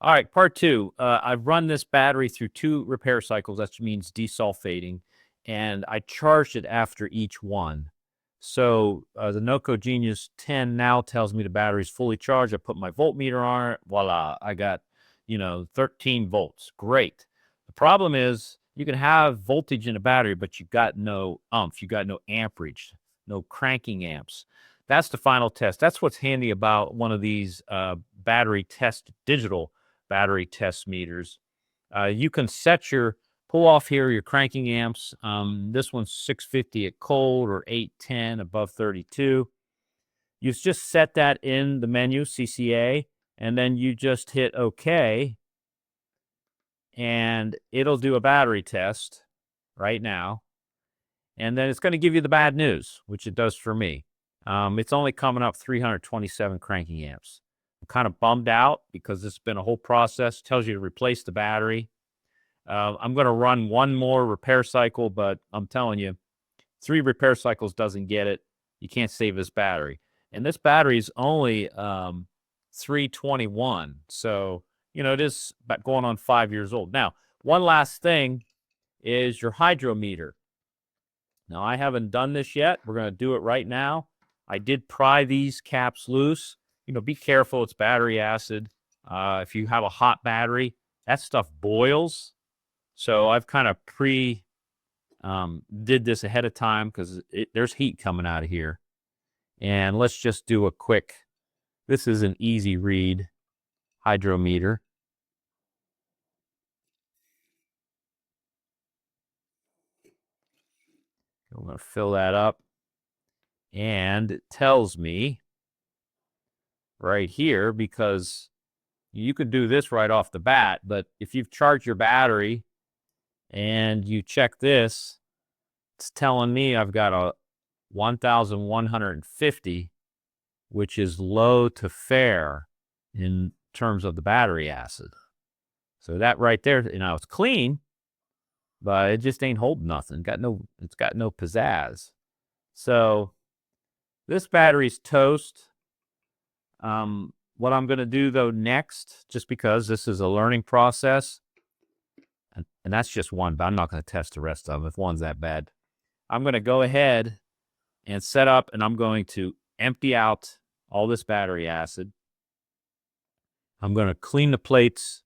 All right, part two. I've run this battery through 2 repair cycles. That means desulfating, and I charged it after each one. So the NoCo Genius 10 now tells me the battery's fully charged. I put my voltmeter on it. Voila, I got 13 volts. Great. The problem is you can have voltage in a battery, but you got no umph. You got no amperage, no cranking amps. That's the final test. That's what's handy about one of these digital battery test meters. You can set pull off here your cranking amps. This one's 650 at cold or 810 above 32. You just set that in the menu, CCA, and then you just hit OK, and it'll do a battery test right now. And then it's going to give you the bad news, which it does for me. It's only coming up 327 cranking amps. I'm kind of bummed out because it's been a whole process. It tells you to replace the battery. I'm going to run one more repair cycle, but I'm telling you, 3 repair cycles doesn't get it. You can't save this battery. And this battery is only 321. So, it is about going on 5 years old. Now, one last thing is your hydrometer. Now, I haven't done this yet. We're going to do it right now. I did pry these caps loose. Be careful. It's battery acid. If you have a hot battery, that stuff boils. So I've kind of did this ahead of time because there's heat coming out of here. And let's just do a quick, this is an easy read hydrometer. I'm going to fill that up. And it tells me right here, because you could do this right off the bat, but if you've charged your battery and you check this, it's telling me I've got a 1,150, which is low to fair in terms of the battery acid. So that right there, it's clean, but it just ain't holding nothing. It's got no pizzazz. So this battery's toast. What I'm going to do, though, next, just because this is a learning process, and that's just one, but I'm not going to test the rest of them if one's that bad. I'm going to go ahead and set up, and I'm going to empty out all this battery acid. I'm going to clean the plates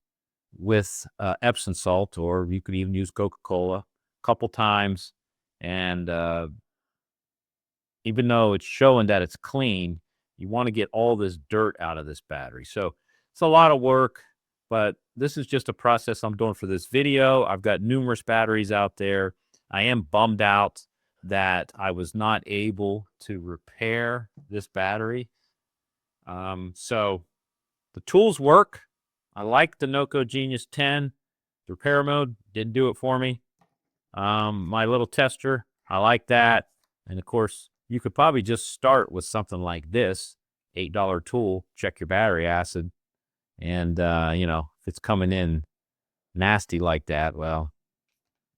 with Epsom salt, or you could even use Coca-Cola a couple times. And even though it's showing that it's clean, you want to get all this dirt out of this battery. So it's a lot of work, but this is just a process I'm doing for this video. I've got numerous batteries out there. I am bummed out that I was not able to repair this battery. So the tools work. I like the NoCo Genius 10. The repair mode didn't do it for me. My little tester, I like that. And of course, you could probably just start with something like this, $8 tool, check your battery acid. And, if it's coming in nasty like that, well,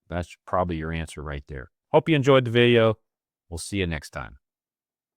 that's probably your answer right there. Hope you enjoyed the video. We'll see you next time.